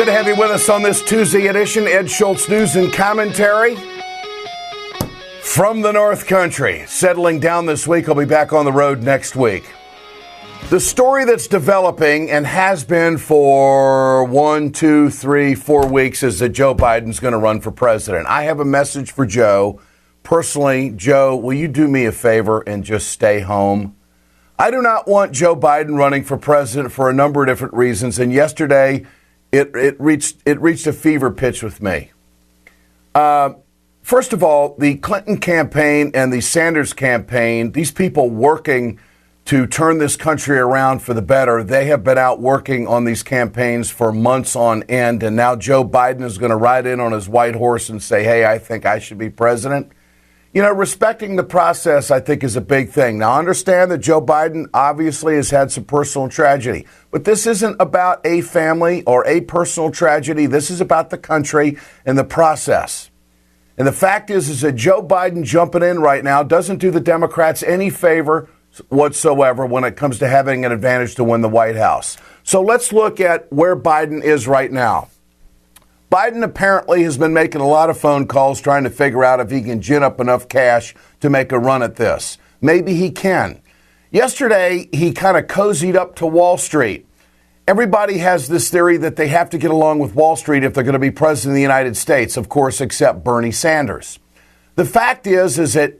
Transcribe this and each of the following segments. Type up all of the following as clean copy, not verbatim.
to have you with us on this Tuesday edition. Ed Schultz News and Commentary from the North Country. Settling down this week. I'll be back on the road next week. The story that's developing and has been for 1, 2, 3, 4 weeks is that Joe Biden's going to run for president. I have a message for Joe. Personally, Joe, will you do me a favor and just stay home? I do not want Joe Biden running for president for a number of different reasons. And yesterday, it reached a fever pitch with me. First of all, the Clinton campaign and the Sanders campaign, these people working to turn this country around for the better, they have been out working on these campaigns for months on end. And now Joe Biden is going to ride in on his white horse and say, hey, I think I should be president. You know, respecting the process, I think, is a big thing. Now, understand that Joe Biden obviously has had some personal tragedy, but this isn't about a family or a personal tragedy. This is about the country and the process. And the fact is that Joe Biden jumping in right now doesn't do the Democrats any favor whatsoever when it comes to having an advantage to win the White House. So let's look at where Biden is right now. Biden apparently has been making a lot of phone calls trying to figure out if he can gin up enough cash to make a run at this. Maybe he can. Yesterday, he kind of cozied up to Wall Street. Everybody has this theory that they have to get along with Wall Street if they're going to be president of the United States, of course, except Bernie Sanders. The fact is that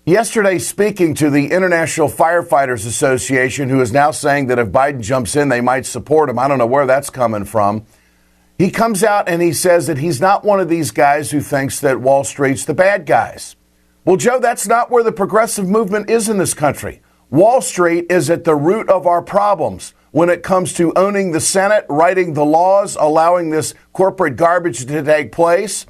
yesterday, speaking to the International Firefighters Association, who is now saying that if Biden jumps in, they might support him. I don't know where that's coming from. He comes out and he says that he's not one of these guys who thinks that Wall Street's the bad guys. Well, Joe, that's not where the progressive movement is in this country. Wall Street is at the root of our problems when it comes to owning the Senate, writing the laws, allowing this corporate garbage to take place,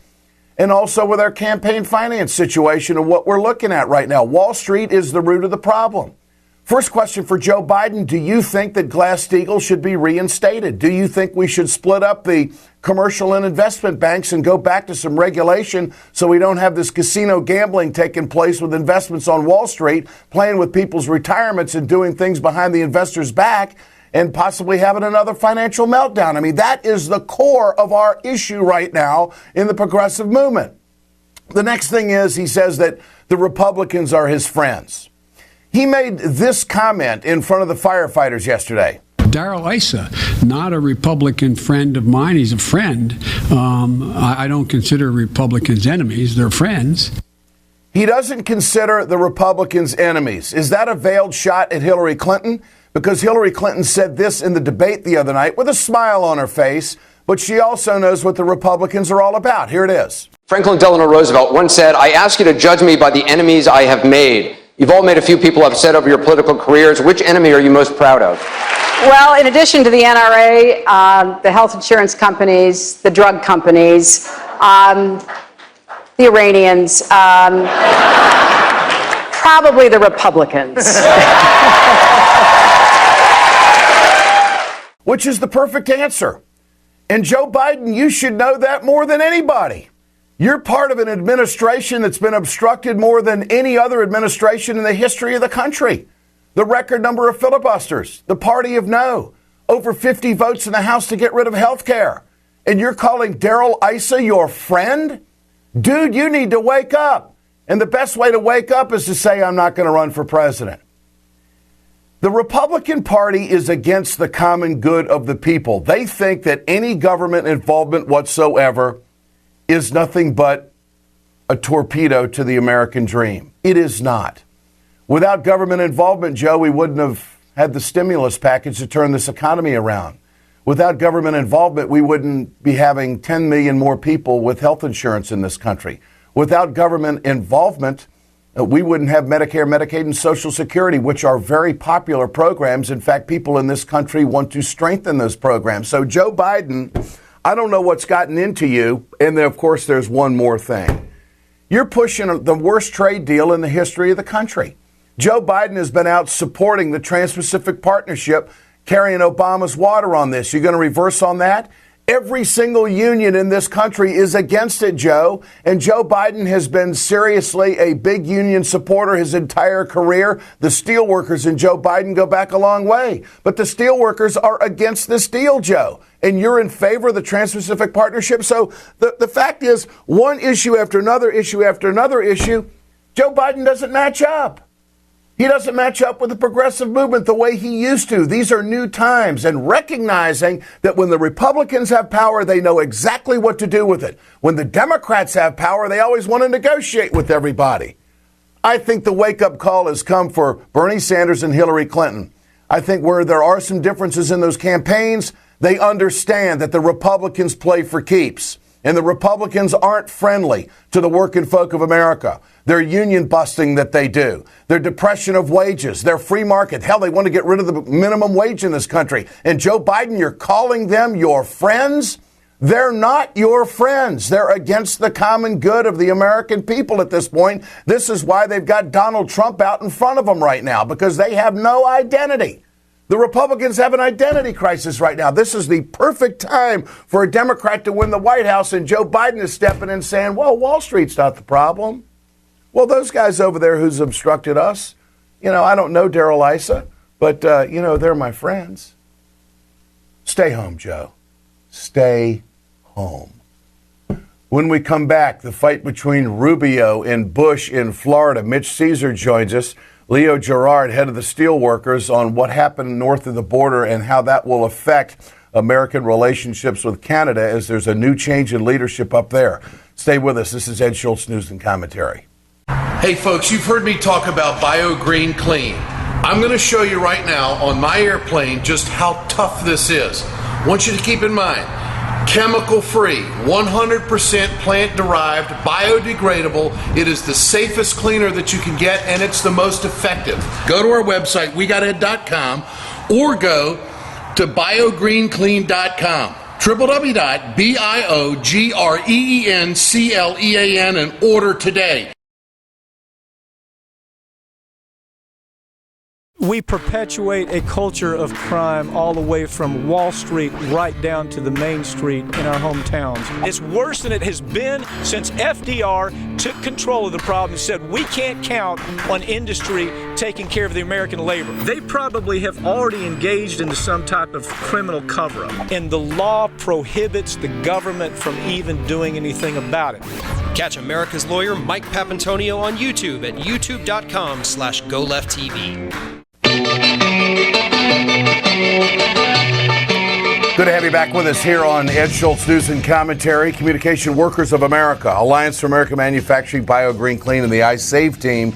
and also with our campaign finance situation and what we're looking at right now. Wall Street is the root of the problem. First question for Joe Biden, do you think that Glass-Steagall should be reinstated? Do you think we should split up the commercial and investment banks and go back to some regulation so we don't have this casino gambling taking place with investments on Wall Street, playing with people's retirements and doing things behind the investors' back and possibly having another financial meltdown? I mean, that is the core of our issue right now in the progressive movement. The next thing is he says that the Republicans are his friends. He made this comment in front of the firefighters yesterday. Darrell Issa, not a Republican friend of mine. He's a friend. I don't consider Republicans enemies. They're friends. He doesn't consider the Republicans enemies. Is that a veiled shot at Hillary Clinton? Because Hillary Clinton said this in the debate the other night with a smile on her face, but she also knows what the Republicans are all about. Here it is. Franklin Delano Roosevelt once said, "I ask you to judge me by the enemies I have made." You've all made a few people upset over your political careers. Which enemy are you most proud of? Well, in addition to the NRA, the health insurance companies, the drug companies, the Iranians, probably the Republicans. Which is the perfect answer. And Joe Biden, you should know that more than anybody. You're part of an administration that's been obstructed more than any other administration in the history of the country. The record number of filibusters, the party of no, over 50 votes in the House to get rid of health care. And you're calling Darrell Issa your friend? Dude, you need to wake up. And the best way to wake up is to say, I'm not going to run for president. The Republican Party is against the common good of the people. They think that any government involvement whatsoever is nothing but a torpedo to the American dream. It is not. Without government involvement, Joe, we wouldn't have had the stimulus package to turn this economy around. Without government involvement, we wouldn't be having 10 million more people with health insurance in this country. Without government involvement, we wouldn't have Medicare, Medicaid, and Social Security, which are very popular programs. In fact, people in this country want to strengthen those programs. So, Joe Biden, I don't know what's gotten into you. And then, of course, there's one more thing. You're pushing the worst trade deal in the history of the country. Joe Biden has been out supporting the Trans-Pacific Partnership, carrying Obama's water on this. You're going to reverse on that? Every single union in this country is against it, Joe. And Joe Biden has been seriously a big union supporter his entire career. The steelworkers and Joe Biden go back a long way. But the steelworkers are against this deal, Joe. And you're in favor of the Trans-Pacific Partnership. So the fact is, one issue after another issue after another issue, Joe Biden doesn't match up. He doesn't match up with the progressive movement the way he used to. These are new times, and recognizing that when the Republicans have power, they know exactly what to do with it. When the Democrats have power, they always want to negotiate with everybody. I think the wake-up call has come for Bernie Sanders and Hillary Clinton. I think where there are some differences in those campaigns, they understand that the Republicans play for keeps. And the Republicans aren't friendly to the working folk of America. Their union busting that they do, their depression of wages, their free market. Hell, they want to get rid of the minimum wage in this country. And Joe Biden, you're calling them your friends? They're not your friends. They're against the common good of the American people at this point. This is why they've got Donald Trump out in front of them right now, because they have no identity. The Republicans have an identity crisis right now. This is the perfect time for a Democrat to win the White House, and Joe Biden is stepping in saying, well, Wall Street's not the problem. Well, those guys over there who's obstructed us, I don't know Darrell Issa, but, they're my friends. Stay home, Joe. Stay home. When we come back, the fight between Rubio and Bush in Florida. Mitch Ceasar joins us. Leo Gerard, head of the Steelworkers, on what happened north of the border and how that will affect American relationships with Canada as there's a new change in leadership up there. Stay with us. This is Ed Schultz, News and Commentary. Hey, folks, you've heard me talk about BioGreen Clean. I'm going to show you right now on my airplane just how tough this is. I want you to keep in mind, chemical-free, 100% plant-derived, biodegradable. It is the safest cleaner that you can get, and it's the most effective. Go to our website, wegoted.com, or go to biogreenclean.com. www.biogreenclean and order today. We perpetuate a culture of crime all the way from Wall Street right down to the main street in our hometowns. It's worse than it has been since FDR took control of the problem and said we can't count on industry taking care of the American labor. They probably have already engaged into some type of criminal cover-up, and the law prohibits the government from even doing anything about it. Catch America's lawyer Mike Papantonio on YouTube at youtube.com/GoLeftTV. Good to have you back with us here on Ed Schultz News and Commentary. Communication Workers of America, Alliance for American Manufacturing, BioGreen Clean, and the iSave team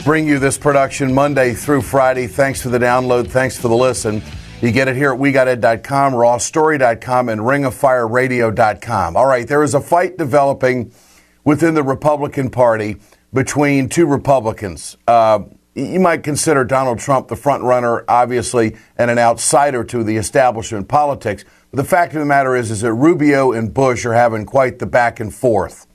bring you this production Monday through Friday. Thanks for the download. Thanks for the listen. You get it here at wegoted.com, rawstory.com, and ringofireradio.com. All right, there is a fight developing within the Republican Party between two Republicans. You might consider Donald Trump the front runner, obviously, and an outsider to the establishment politics. But the fact of the matter is that Rubio and Bush are having quite the back and forth.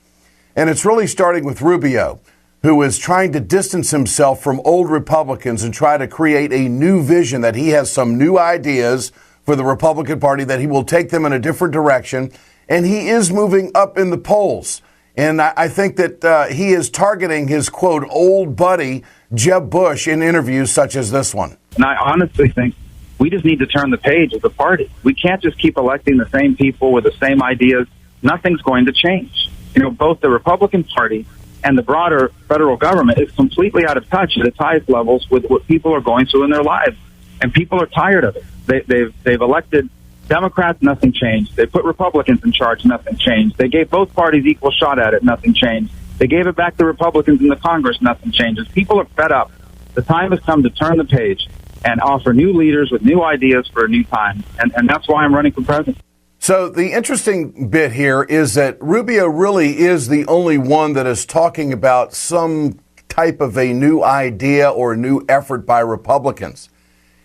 And it's really starting with Rubio, who is trying to distance himself from old Republicans and try to create a new vision that he has some new ideas for the Republican Party, that he will take them in a different direction. And he is moving up in the polls. And I think that he is targeting his, quote, old buddy, Jeb Bush, in interviews such as this one. And I honestly think we just need to turn the page as a party. We can't just keep electing the same people with the same ideas. Nothing's going to change. Both the Republican Party and the broader federal government is completely out of touch at its highest levels with what people are going through in their lives. And people are tired of it. They've elected Democrats, nothing changed. They put Republicans in charge, nothing changed. They gave both parties equal shot at it, nothing changed. They gave it back to Republicans in the Congress, nothing changes. People are fed up. The time has come to turn the page and offer new leaders with new ideas for a new time. And that's why I'm running for president. So the interesting bit here is that Rubio really is the only one that is talking about some type of a new idea or new effort by Republicans.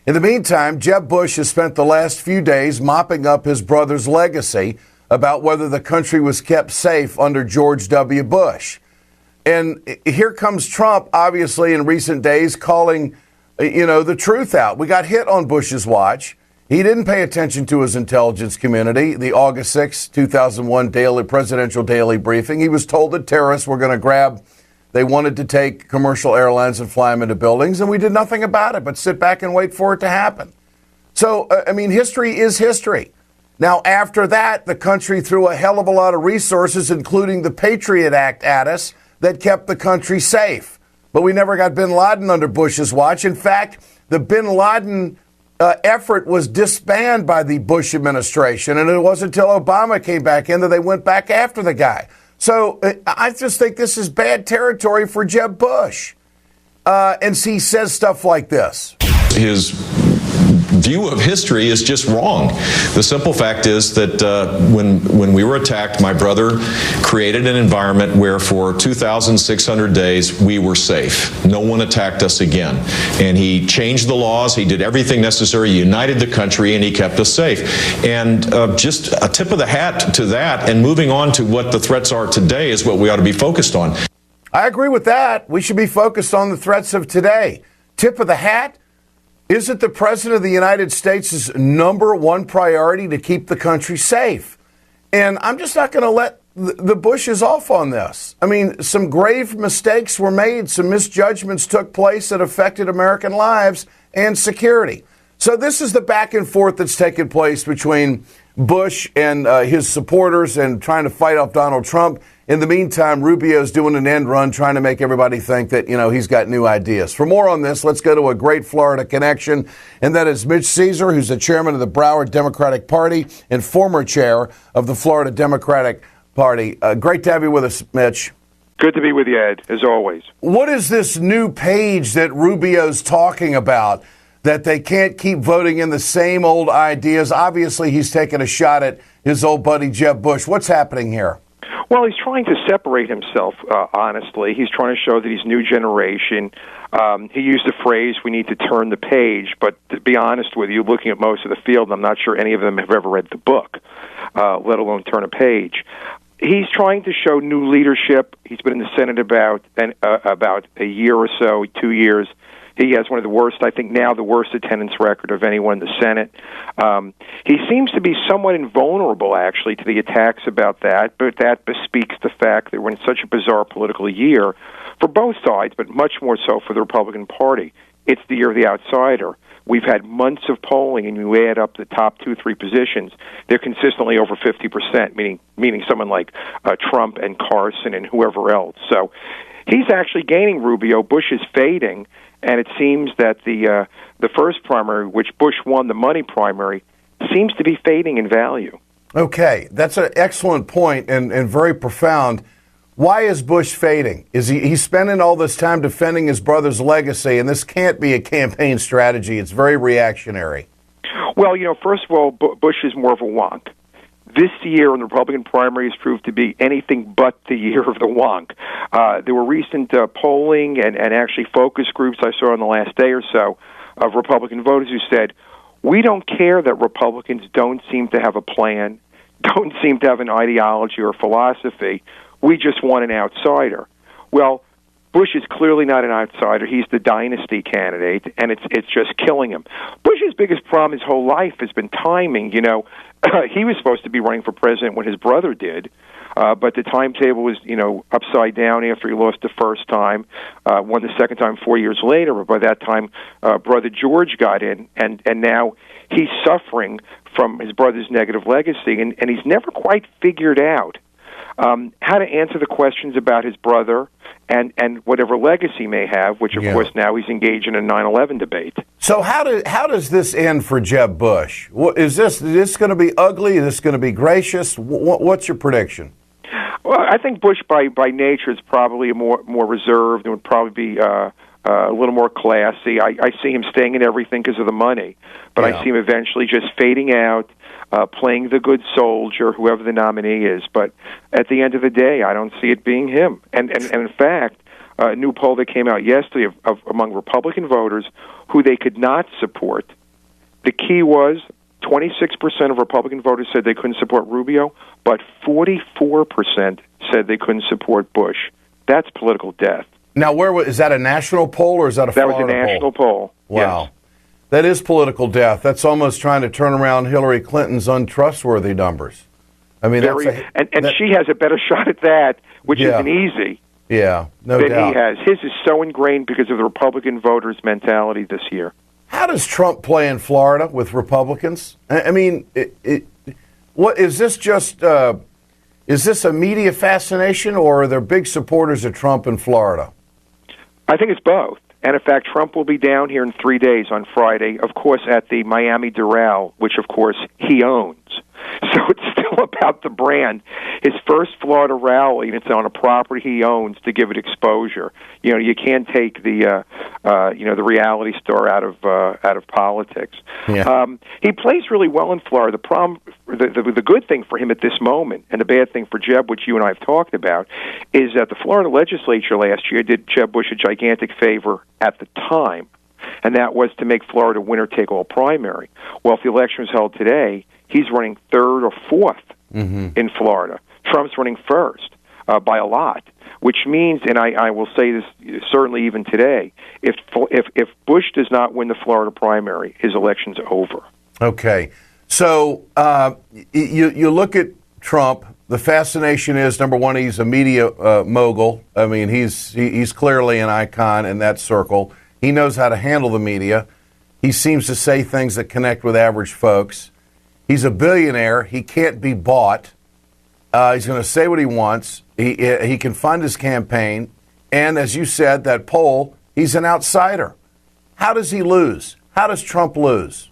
In the meantime, Jeb Bush has spent the last few days mopping up his brother's legacy about whether the country was kept safe under George W. Bush. And here comes Trump, obviously, in recent days calling, the truth out. We got hit on Bush's watch. He didn't pay attention to his intelligence community. The August 6, 2001 presidential daily briefing, he was told that terrorists were going to they wanted to take commercial airlines and fly them into buildings, and we did nothing about it but sit back and wait for it to happen. So, history is history. Now, after that, the country threw a hell of a lot of resources, including the Patriot Act, at us that kept the country safe. But we never got bin Laden under Bush's watch. In fact, the bin Laden effort was disbanded by the Bush administration, and it wasn't until Obama came back in that they went back after the guy. So I just think this is bad territory for Jeb Bush. And he says stuff like this. His view of history is just wrong. The simple fact is that when we were attacked, my brother created an environment where for 2,600 days we were safe. No one attacked us again. And he changed the laws, he did everything necessary, united the country, and he kept us safe. And just a tip of the hat to that, and moving on to what the threats are today is what we ought to be focused on. I agree with that. We should be focused on the threats of today. Tip of the hat? Is it the President of the United States' number one priority to keep the country safe? And I'm just not going to let the Bushes off on this. I mean, some grave mistakes were made. Some misjudgments took place that affected American lives and security. So this is the back and forth that's taken place between Bush and his supporters and trying to fight off Donald Trump. In the meantime, Rubio's doing an end run, trying to make everybody think that, he's got new ideas. For more on this, let's go to a great Florida connection, and that is Mitch Ceasar, who's the chairman of the Broward Democratic Party and former chair of the Florida Democratic Party. Great to have you with us, Mitch. Good to be with you, Ed, as always. What is this new page that Rubio's talking about, that they can't keep voting in the same old ideas? Obviously, he's taking a shot at his old buddy Jeb Bush. What's happening here? Well, he's trying to separate himself, honestly. He's trying to show that he's new generation. He used the phrase, we need to turn the page, but to be honest with you, looking at most of the field, I'm not sure any of them have ever read the book, let alone turn a page. He's trying to show new leadership. He's been in the Senate about a year or so, 2 years. He has one of the worst, I think now the worst attendance record of anyone in the Senate. He seems to be somewhat invulnerable, actually, to the attacks about that, but that bespeaks the fact that we're in such a bizarre political year for both sides, but much more so for the Republican Party. It's the year of the outsider. We've had months of polling, and you add up the top 2-3 positions, they're consistently over 50%, meaning someone like Trump and Carson and whoever else. So he's actually gaining Rubio. Bush is fading. And it seems that the first primary, which Bush won, the money primary, seems to be fading in value. Okay, that's an excellent point and very profound. Why is Bush fading? Is he's spending all this time defending his brother's legacy, and this can't be a campaign strategy. It's very reactionary. Well, first of all, Bush is more of a wonk. This year in the Republican primaries proved to be anything but the year of the wonk. There were recent polling and actually focus groups I saw in the last day or so of Republican voters who said, we don't care that Republicans don't seem to have a plan, don't seem to have an ideology or philosophy. We just want an outsider. Well, Bush is clearly not an outsider. He's the dynasty candidate, and it's just killing him. Bush's biggest problem his whole life has been timing. He was supposed to be running for president when his brother did, but the timetable was, upside down after he lost the first time, won the second time 4 years later. But by that time, brother George got in, and now he's suffering from his brother's negative legacy, and he's never quite figured out how to answer the questions about his brother and whatever legacy he may have, which, of course, now he's engaged in a 9/11 debate. So how does this end for Jeb Bush? Is this going to be ugly? Is this going to be gracious? What's your prediction? Well, I think Bush, by nature, is probably more reserved and would probably be a little more classy. I see him staying in everything because of the money, but I see him eventually just fading out, playing the good soldier, whoever the nominee is. But at the end of the day, I don't see it being him. And in fact, a new poll that came out yesterday of among Republican voters who they could not support, the key was 26% of Republican voters said they couldn't support Rubio, but 44% said they couldn't support Bush. That's political death. Now, is that a national poll or is that a Florida poll? That was a national poll. Wow. Yes. That is political death. That's almost trying to turn around Hillary Clinton's untrustworthy numbers. I mean, she has a better shot at that, which isn't easy. Yeah, no than doubt. He has. His is so ingrained because of the Republican voters' mentality this year. How does Trump play in Florida with Republicans? I mean, what is this just? Is this a media fascination, or are there big supporters of Trump in Florida? I think it's both. And in fact, Trump will be down here in 3 days on Friday, of course, at the Miami Doral, which, of course, he owns. So it's still about the brand. His first Florida rally, and it's on a property he owns to give it exposure. You know, you can't take the the reality star out of politics. Yeah. He plays really well in Florida. The problem, the good thing for him at this moment, and the bad thing for Jeb, which you and I have talked about, is that the Florida legislature last year did Jeb Bush a gigantic favor at the time, and that was to make Florida winner-take-all primary. Well, if the election was held today, he's running third or fourth in Florida. Trump's running first by a lot, which means, and I will say this certainly even today, if Bush does not win the Florida primary, his election's over. Okay. So you look at Trump. The fascination is, number one, he's a media mogul. I mean, he's clearly an icon in that circle. He knows how to handle the media. He seems to say things that connect with average folks. He's a billionaire. He can't be bought. He's going to say what he wants. He can fund his campaign. And as you said, that poll, he's an outsider. How does he lose? How does Trump lose?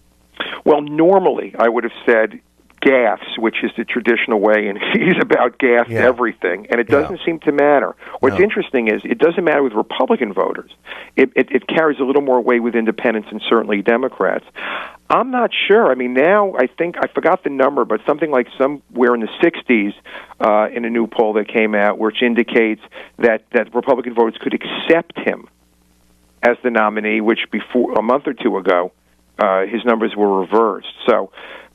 Well, normally I would have said gaffes, which is the traditional way, and he's about gaffes everything, and it doesn't seem to matter. What's interesting is it doesn't matter with Republican voters. It carries a little more weight with independents and certainly Democrats. I'm not sure. I mean, now I think, I forgot the number, but something like somewhere in the 60s in a new poll that came out, which indicates that Republican voters could accept him as the nominee, which before a month or two ago, his numbers were reversed. So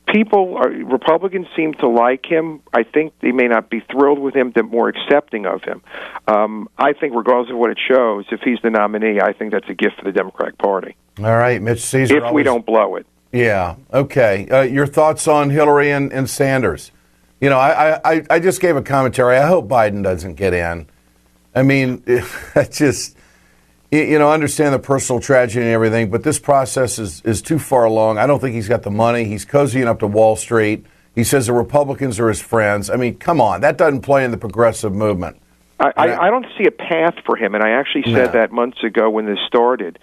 Republicans seem to like him. I think they may not be thrilled with him, they're more accepting of him. I think regardless of what it shows, if he's the nominee, I think that's a gift for the Democratic Party. All right, Mitch Ceasar. If we don't blow it. Yeah, okay. Your thoughts on Hillary and Sanders? You know, I just gave a commentary. I hope Biden doesn't get in. I mean, I just... You know, understand the personal tragedy and everything, but this process is too far along. I don't think he's got the money. He's cozying up to Wall Street. He says the Republicans are his friends. I mean, come on. That doesn't play in the progressive movement. I don't see a path for him, and I actually said that months ago when this started.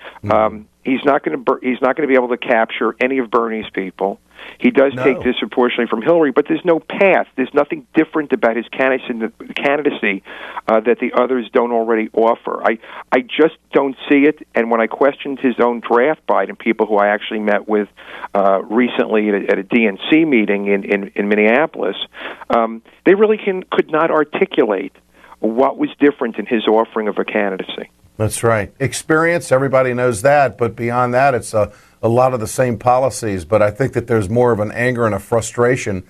He's not going to be able to capture any of Bernie's people. He does take disproportionately from Hillary, but there's no path. There's nothing different about his candidacy that the others don't already offer. I just don't see it. And when I questioned his own draft Biden people, who I actually met with recently at a DNC meeting in Minneapolis, they really could not articulate what was different in his offering of a candidacy. That's right. Experience, everybody knows that, but beyond that, it's a lot of the same policies. But I think that there's more of an anger and a frustration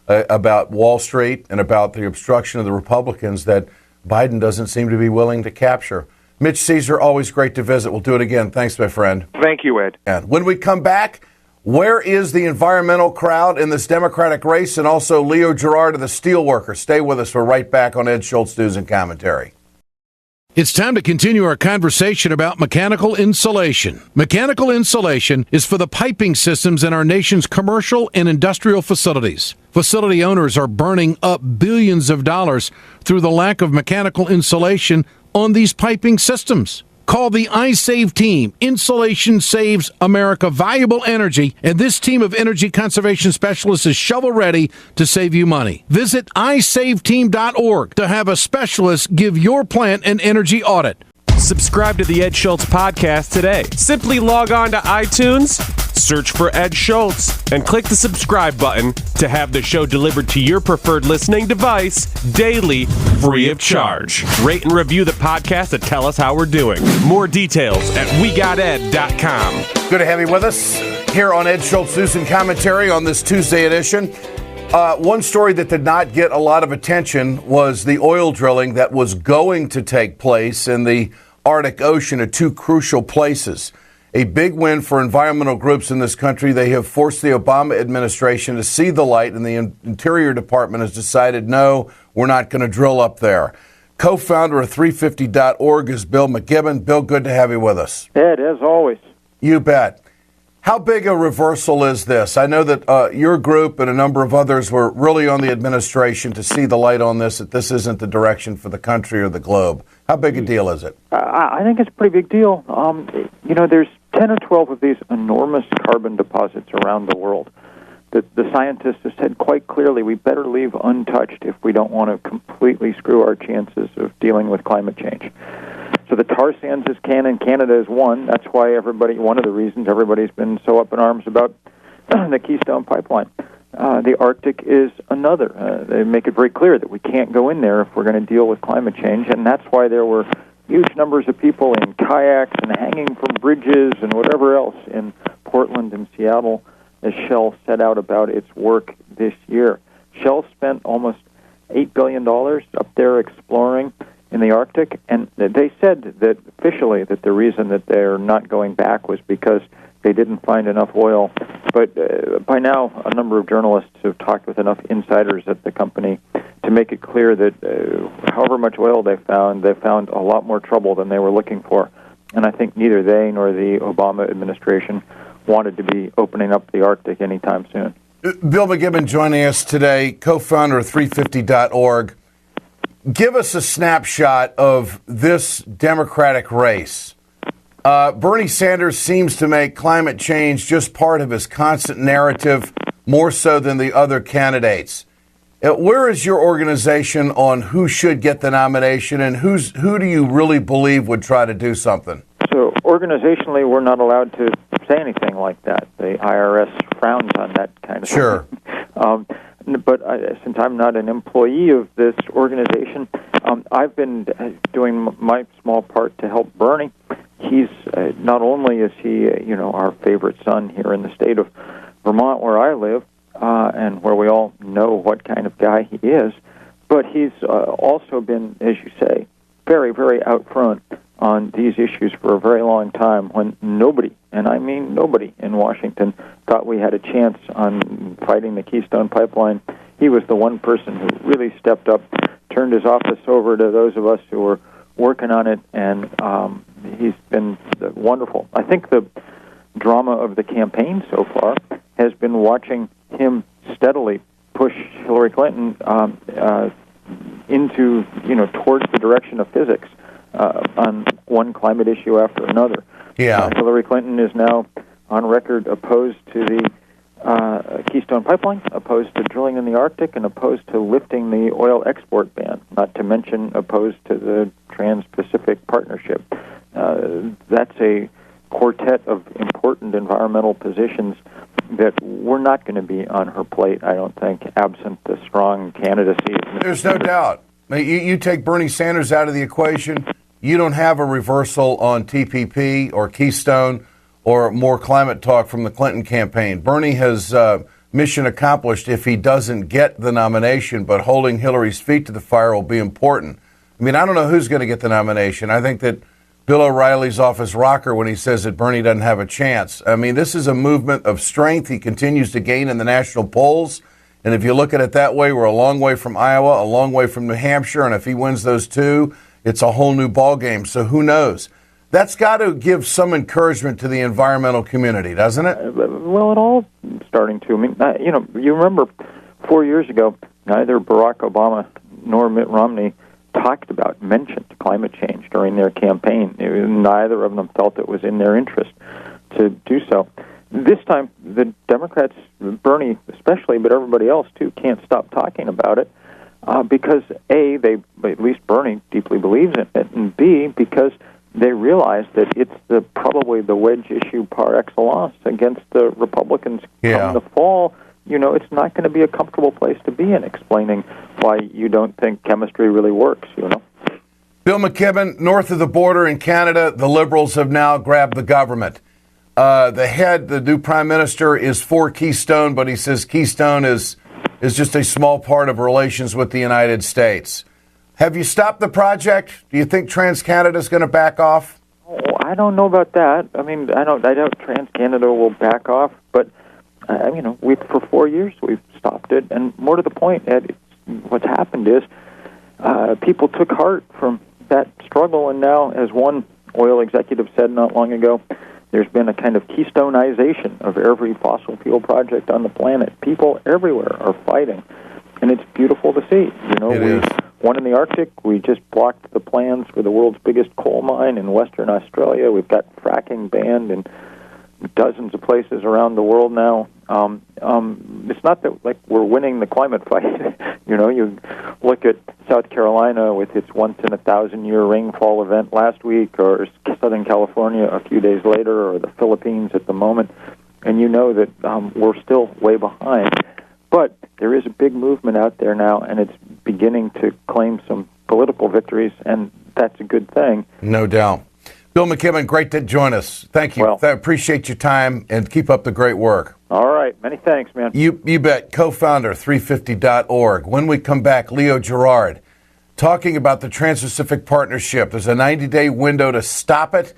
about Wall Street and about the obstruction of the Republicans that Biden doesn't seem to be willing to capture. Mitch Ceasar, always great to visit. We'll do it again. Thanks, my friend. Thank you, Ed. And when we come back, where is the environmental crowd in this Democratic race? And also Leo Gerard of the Steelworkers. Stay with us. We're right back on Ed Schultz News and Commentary. It's time to continue our conversation about mechanical insulation. Mechanical insulation is for the piping systems in our nation's commercial and industrial facilities. Facility owners are burning up billions of dollars through the lack of mechanical insulation on these piping systems. Call the iSave team. Insulation saves America valuable energy, and this team of energy conservation specialists is shovel-ready to save you money. Visit iSaveTeam.org to have a specialist give your plant an energy audit. Subscribe to the Ed Schultz podcast today. Simply log on to iTunes, search for Ed Schultz, and click the subscribe button to have the show delivered to your preferred listening device daily, free of charge. Rate and review the podcast and tell us how we're doing. More details at WeGotEd.com. Good to have you with us here on Ed Schultz News and Commentary on this Tuesday edition. One story that did not get a lot of attention was the oil drilling that was going to take place in the Arctic Ocean at two crucial places. a big win for environmental groups in this country. They have forced the Obama administration to see the light, and the Interior Department has decided, no, we're not going to drill up there. Co-founder of 350.org is Bill McKibben. Bill, good to have you with us. Ed, as always. You bet. How big a reversal is this? I know that your group and a number of others were really on the administration to see the light on this, that this isn't the direction for the country or the globe. How big a deal is it? I think it's a pretty big deal. There's 10 or 12 of these enormous carbon deposits around the world that the scientists have said quite clearly we better leave untouched if we don't want to completely screw our chances of dealing with climate change. So the tar sands is Canada is one. That's why one of the reasons everybody's been so up in arms about the Keystone Pipeline. The Arctic is another. They make it very clear that we can't go in there if we're going to deal with climate change, and that's why there were huge numbers of people in kayaks and hanging from bridges and whatever else in Portland and Seattle as Shell set out about its work this year. Shell spent almost $8 billion up there exploring in the Arctic, and they said that officially that the reason that they're not going back was because they didn't find enough oil. But by now, a number of journalists have talked with enough insiders at the company to make it clear that however much oil they found a lot more trouble than they were looking for. And I think neither they nor the Obama administration wanted to be opening up the Arctic anytime soon. Bill McKibben joining us today, co-founder of 350.org. Give us a snapshot of this Democratic race. Bernie Sanders seems to make climate change just part of his constant narrative, more so than the other candidates. Where is your organization on who should get the nomination, and who do you really believe would try to do something? So organizationally, we're not allowed to say anything like that. The IRS frowns on that kind of thing. But since I'm not an employee of this organization, I've been doing my small part to help Bernie. He's not only is he, our favorite son here in the state of Vermont, where I live, and where we all know what kind of guy he is, but he's also been, as you say, very, very out front on these issues for a very long time when nobody, and I mean nobody in Washington, thought we had a chance on fighting the Keystone Pipeline. He was the one person who really stepped up, turned his office over to those of us who were working on it, and he's been wonderful. I think the drama of the campaign so far has been watching him steadily push Hillary Clinton into, towards the direction of physics on one climate issue after another. Hillary Clinton is now on record opposed to the Keystone Pipeline, opposed to drilling in the Arctic, and opposed to lifting the oil export ban, not to mention opposed to the Trans-Pacific Partnership. That's a quartet of important environmental positions that we're not going to be on her plate, I don't think, absent the strong candidacy. There's no doubt. You take Bernie Sanders out of the equation, you don't have a reversal on TPP or Keystone or more climate talk from the Clinton campaign. Bernie has mission accomplished if he doesn't get the nomination, but holding Hillary's feet to the fire will be important. I mean, I don't know who's going to get the nomination. I think that Bill O'Reilly's off his rocker when he says that Bernie doesn't have a chance. I mean, this is a movement of strength. He continues to gain in the national polls. And if you look at it that way, we're a long way from Iowa, a long way from New Hampshire. And if he wins those two, it's a whole new ballgame. So who knows? That's got to give some encouragement to the environmental community, doesn't it? Well, it all starting to. I mean, you remember 4 years ago, neither Barack Obama nor Mitt Romney mentioned climate change during their campaign. Neither of them felt it was in their interest to do so. This time, the Democrats, Bernie especially, but everybody else too, can't stop talking about it because A, at least Bernie deeply believes in it, and B, because they realize that it's probably the wedge issue par excellence against the Republicans come the fall. It's not going to be a comfortable place to be in explaining why you don't think chemistry really works, Bill McKibben, north of the border in Canada, the Liberals have now grabbed the government. The new prime minister, is for Keystone, but he says Keystone is just a small part of relations with the United States. Have you stopped the project? Do you think TransCanada is going to back off? I I don't know about that. I mean, I doubt TransCanada will back off, but we for 4 years we've stopped it, and more to the point, Ed, what's happened is people took heart from that struggle, and now, as one oil executive said not long ago, there's been a kind of keystoneization of every fossil fuel project on the planet. People everywhere are fighting, and it's beautiful to see. One in the Arctic, we just blocked the plans for the world's biggest coal mine in Western Australia. We've got fracking banned in dozens of places around the world now. It's not that we're winning the climate fight. You look at South Carolina with its once-in-a-thousand-year rainfall event last week, or Southern California a few days later, or the Philippines at the moment, and you know that we're still way behind. But there is a big movement out there now, and it's beginning to claim some political victories, and that's a good thing. No doubt. Bill McKibben, great to join us. Thank you. I appreciate your time, and keep up the great work. All right. Many thanks, man. You bet. Co-founder, 350.org. When we come back, Leo Gerard talking about the Trans-Pacific Partnership. There's a 90-day window to stop it.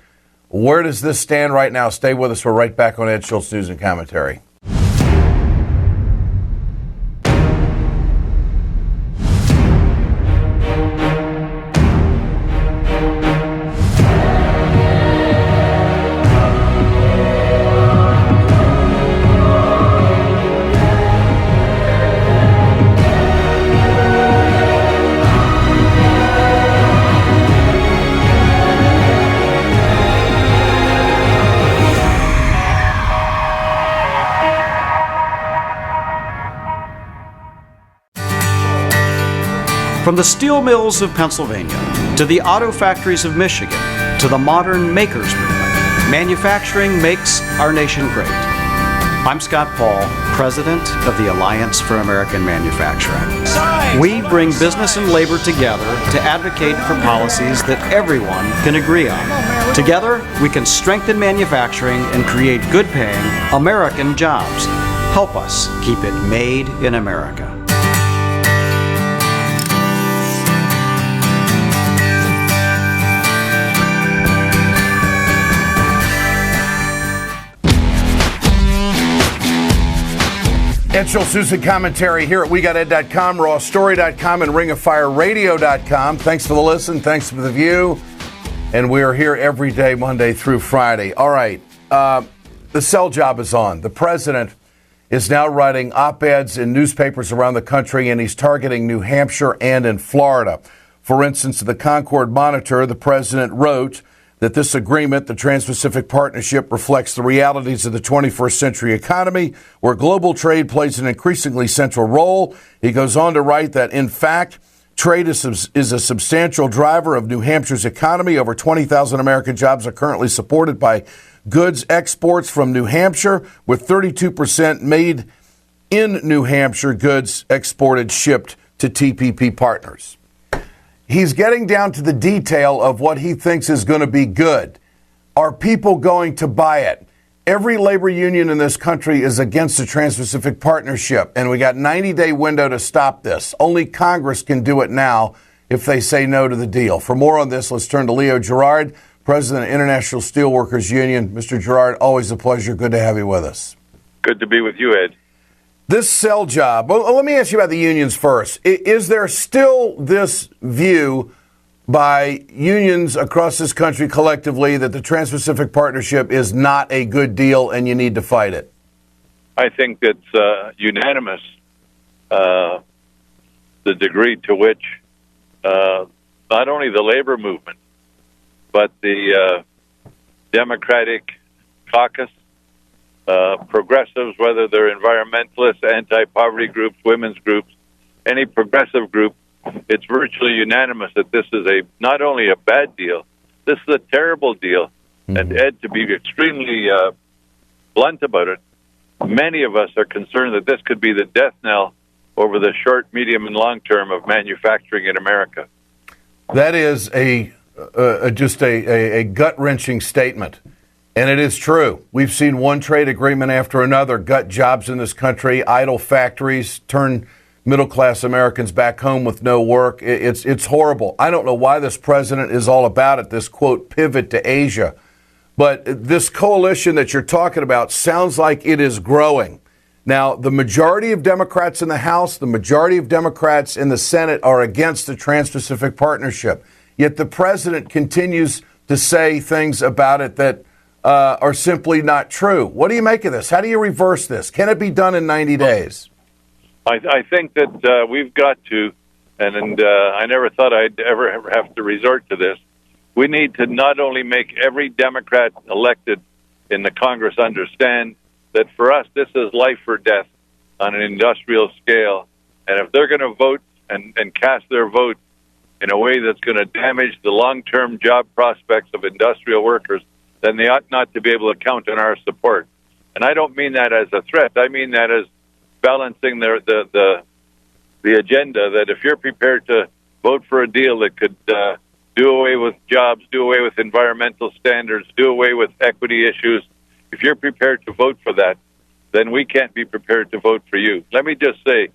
Where does this stand right now? Stay with us. We're right back on Ed Schultz News and Commentary. From the steel mills of Pennsylvania, to the auto factories of Michigan, to the modern makers movement, manufacturing makes our nation great. I'm Scott Paul, President of the Alliance for American Manufacturing. We bring business and labor together to advocate for policies that everyone can agree on. Together, we can strengthen manufacturing and create good-paying American jobs. Help us keep it made in America. Ed Schultz News and Commentary here at WeGotEd.com, RawStory.com, and RingofFireRadio.com. Thanks for the listen. Thanks for the view. And we are here every day, Monday through Friday. All right. The sell job is on. The president is now writing op-eds in newspapers around the country, and he's targeting New Hampshire and in Florida. For instance, the Concord Monitor, the president wrote that this agreement, the Trans-Pacific Partnership, reflects the realities of the 21st century economy, where global trade plays an increasingly central role. He goes on to write that, in fact, trade is a substantial driver of New Hampshire's economy. Over 20,000 American jobs are currently supported by goods exports from New Hampshire, with 32% made in New Hampshire goods exported shipped to TPP partners. He's getting down to the detail of what he thinks is going to be good. Are people going to buy it? Every labor union in this country is against the Trans-Pacific Partnership, and we got 90-day window to stop this. Only Congress can do it now if they say no to the deal. For more on this, let's turn to Leo Gerard, President of International Steelworkers Union. Mr. Gerard, always a pleasure. Good to have you with us. Good to be with you, Ed. This sell job, well, let me ask you about the unions first. Is there still this view by unions across this country collectively that the Trans-Pacific Partnership is not a good deal and you need to fight it? I think it's unanimous, the degree to which not only the labor movement, but the Democratic caucus, progressives, whether they're environmentalists, anti-poverty groups, women's groups, any progressive group, it's virtually unanimous that this is not only a bad deal, this is a terrible deal. Mm-hmm. And Ed, to be extremely blunt about it, many of us are concerned that this could be the death knell over the short, medium, and long term of manufacturing in America. That is just a gut-wrenching statement. And it is true. We've seen one trade agreement after another gut jobs in this country, idle factories, turn middle-class Americans back home with no work. It's horrible. I don't know why this president is all about it, this, quote, pivot to Asia. But this coalition that you're talking about sounds like it is growing. Now, the majority of Democrats in the House, the majority of Democrats in the Senate are against the Trans-Pacific Partnership. Yet the president continues to say things about it that are simply not true. What do you make of this? How do you reverse this? Can it be done in 90 days? I think that we've got to, and I never thought I'd ever have to resort to this. We need to not only make every Democrat elected in the Congress understand that for us this is life or death on an industrial scale, and if they're going to vote and cast their vote in a way that's going to damage the long-term job prospects of industrial workers, then they ought not to be able to count on our support. And I don't mean that as a threat. I mean that as balancing the agenda, that if you're prepared to vote for a deal that could do away with jobs, do away with environmental standards, do away with equity issues, if you're prepared to vote for that, then we can't be prepared to vote for you. Let me just say,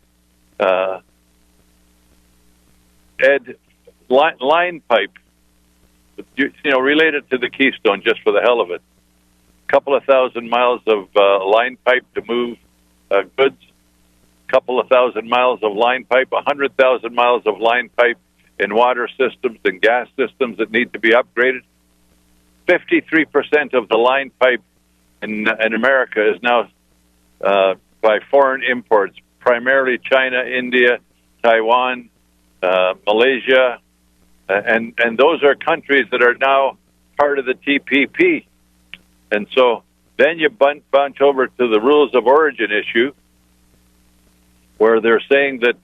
Ed, line pipe, related to the Keystone, just for the hell of it, a couple of 1,000 miles of line pipe to move goods, a couple of 1,000 miles of line pipe, 100,000 miles of line pipe in water systems and gas systems that need to be upgraded. 53% of the line pipe in America is now by foreign imports, primarily China, India, Taiwan, Malaysia, and those are countries that are now part of the TPP. And so then you bunch over to the rules of origin issue, where they're saying that,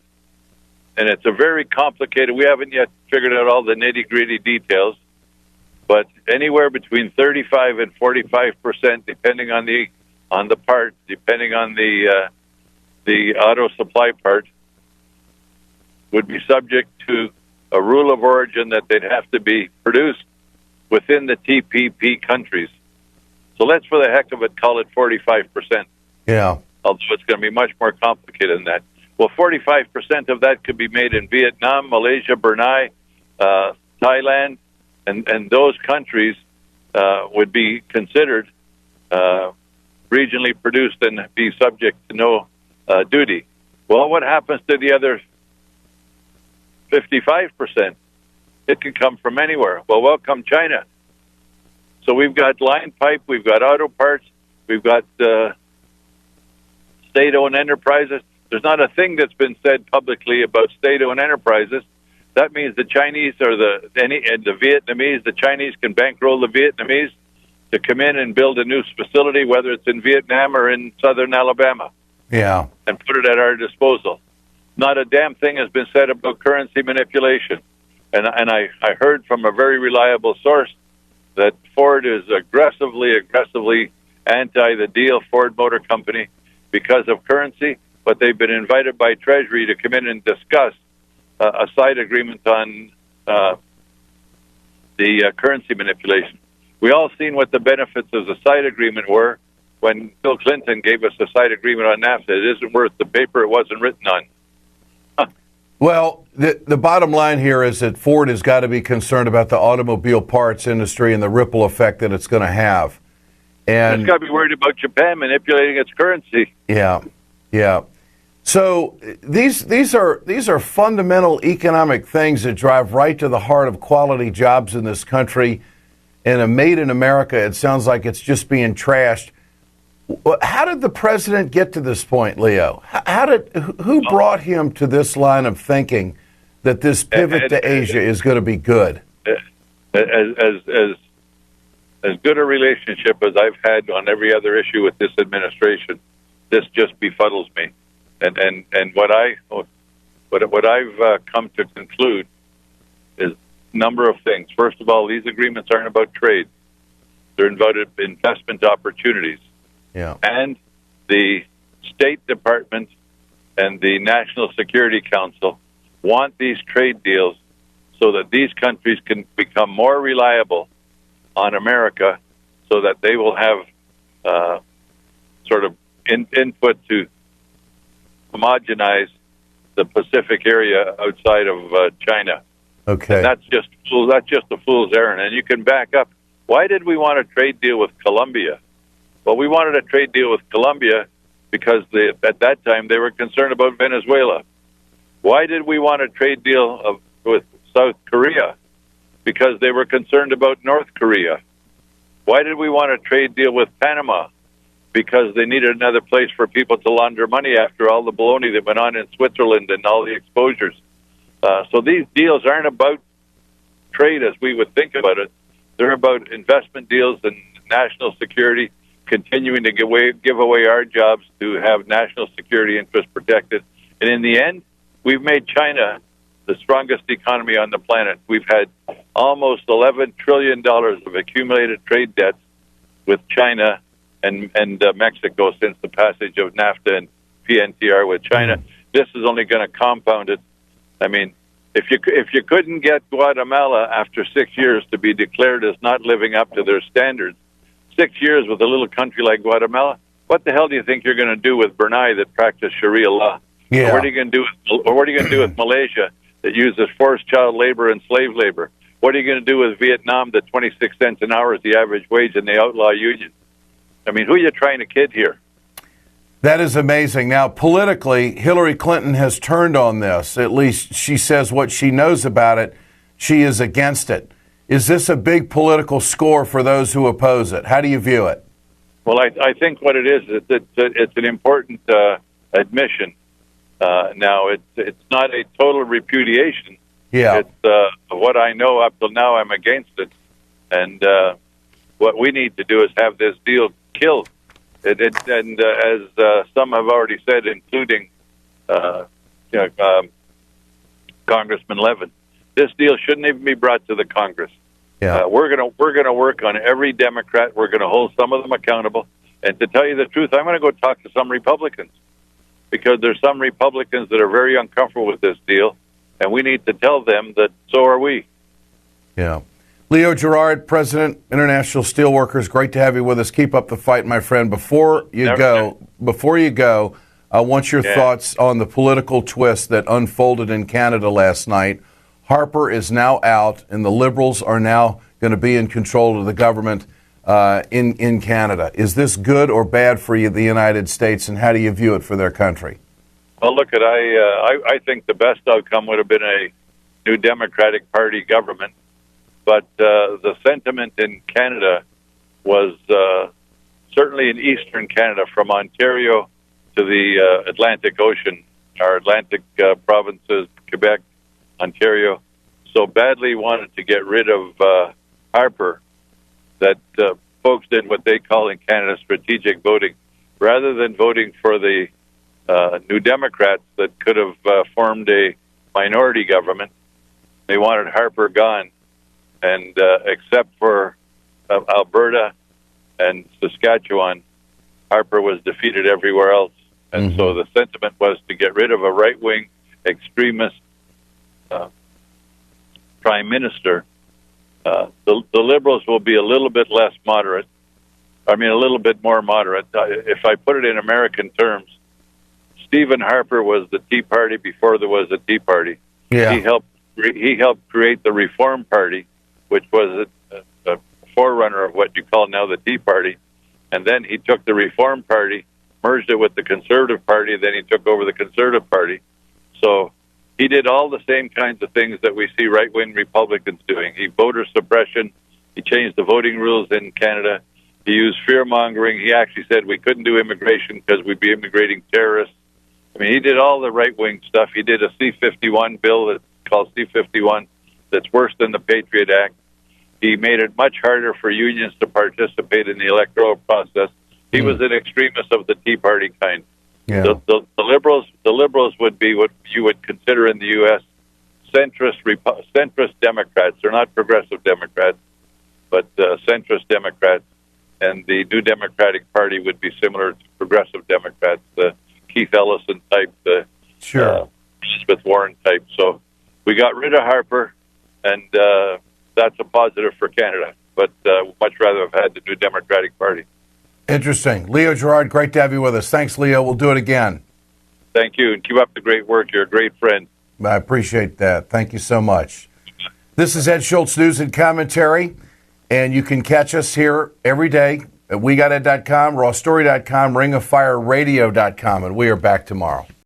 and it's a very complicated, we haven't yet figured out all the nitty-gritty details, but anywhere between 35 and 45%, depending on the part, depending on the auto supply part, would be subject to a rule of origin that they'd have to be produced within the TPP countries. So let's, for the heck of it, call it 45%. Yeah. Although it's going to be much more complicated than that. Well, 45% of that could be made in Vietnam, Malaysia, Brunei, Thailand, and those countries would be considered regionally produced and be subject to no duty. Well, what happens to the other 55%? It can come from anywhere. Well, welcome China. So we've got line pipe, we've got auto parts, we've got state-owned enterprises. There's not a thing that's been said publicly about state-owned enterprises. That means the Chinese or the Vietnamese, the Chinese can bankroll the Vietnamese to come in and build a new facility, whether it's in Vietnam or in southern Alabama. Yeah. And put it at our disposal. Not a damn thing has been said about currency manipulation. And I heard from a very reliable source that Ford is aggressively anti the deal, Ford Motor Company, because of currency, but they've been invited by Treasury to come in and discuss a side agreement on the currency manipulation. We all seen what the benefits of the side agreement were when Bill Clinton gave us a side agreement on NAFTA. It isn't worth the paper it wasn't written on. Well, the bottom line here is that Ford has got to be concerned about the automobile parts industry and the ripple effect that it's going to have. And it's got to be worried about Japan manipulating its currency. Yeah, yeah. So these are fundamental economic things that drive right to the heart of quality jobs in this country. And a made in America, it sounds like it's just being trashed. How did the president get to this point, Leo? Who brought him to this line of thinking that this pivot to Asia is going to be good? As good a relationship as I've had on every other issue with this administration, this just befuddles me. And what I've come to conclude is a number of things. First of all, these agreements aren't about trade; they're about investment opportunities. Yeah. And the State Department and the National Security Council want these trade deals so that these countries can become more reliable on America, so that they will have sort of input to homogenize the Pacific area outside of China. Okay. And that's just a fool's errand. And you can back up Why did we want a trade deal with Colombia? Well, we wanted a trade deal with Colombia because at that time they were concerned about Venezuela. Why did we want a trade deal with South Korea? Because they were concerned about North Korea. Why did we want a trade deal with Panama? Because they needed another place for people to launder money after all the baloney that went on in Switzerland and all the exposures. So these deals aren't about trade as we would think about it. They're about investment deals and national security, continuing to give away our jobs to have national security interests protected. And in the end, we've made China the strongest economy on the planet. We've had almost $11 trillion of accumulated trade debts with China and Mexico since the passage of NAFTA and PNTR with China. This is only going to compound it. I mean, if you couldn't get Guatemala after 6 years to be declared as not living up to their standards, 6 years with a little country like Guatemala, what the hell do you think you're going to do with Brunei that practice Sharia law? Yeah. Or what are you going to do with Malaysia that uses forced child labor and slave labor? What are you going to do with Vietnam that 26 cents an hour is the average wage and they outlaw unions? I mean, who are you trying to kid here? That is amazing. Now, politically, Hillary Clinton has turned on this. At least she says what she knows about it. She is against it. Is this a big political score for those who oppose it? How do you view it? Well, I think what it is, it's an important admission. Now, it's not a total repudiation. Yeah. It's what I know up till now, I'm against it. And what we need to do is have this deal killed. And as some have already said, including Congressman Levin, this deal shouldn't even be brought to the Congress. Yeah. We're gonna work on every Democrat. We're gonna hold some of them accountable. And to tell you the truth, I'm gonna go talk to some Republicans because there's some Republicans that are very uncomfortable with this deal, and we need to tell them that so are we. Yeah. Leo Gerard, President, International Steelworkers, great to have you with us. Keep up the fight, my friend. Before you go, I want your thoughts on the political twist that unfolded in Canada last night. Harper is now out, and the Liberals are now going to be in control of the government in Canada. Is this good or bad for you, the United States, and how do you view it for their country? Well, look, I think the best outcome would have been a new Democratic Party government. But the sentiment in Canada was certainly in eastern Canada, from Ontario to the Atlantic Ocean, our Atlantic provinces, Quebec, Ontario, so badly wanted to get rid of Harper that folks did what they call in Canada strategic voting. Rather than voting for the New Democrats that could have formed a minority government, they wanted Harper gone. And except for Alberta and Saskatchewan, Harper was defeated everywhere else. And so the sentiment was to get rid of a right-wing extremist prime minister. The Liberals will be a little bit less moderate. I mean, a little bit more moderate. If I put it in American terms, Stephen Harper was the Tea Party before there was a Tea Party. Yeah. He helped create the Reform Party, which was a forerunner of what you call now the Tea Party. And then he took the Reform Party, merged it with the Conservative Party, then he took over the Conservative Party. So he did all the same kinds of things that we see right-wing Republicans doing. He voter suppression. He changed the voting rules in Canada. He used fear-mongering. He actually said we couldn't do immigration because we'd be immigrating terrorists. I mean, he did all the right-wing stuff. He did a C-51 bill that's called C-51 that's worse than the Patriot Act. He made it much harder for unions to participate in the electoral process. He was an extremist of the Tea Party kind. Yeah. The liberals would be what you would consider in the U.S. centrist Democrats. They're not progressive Democrats, but centrist Democrats. And the New Democratic Party would be similar to progressive Democrats, the Keith Ellison type, the Elizabeth Warren type. So we got rid of Harper, and that's a positive for Canada. But much rather have had the New Democratic Party. Interesting. Leo Gerard, great to have you with us. Thanks, Leo. We'll do it again. Thank you, and keep up the great work. You're a great friend. I appreciate that. Thank you so much. This is Ed Schultz News and Commentary. And you can catch us here every day at WeGotEd.com, RawStory.com, RingOfFireRadio.com, and we are back tomorrow.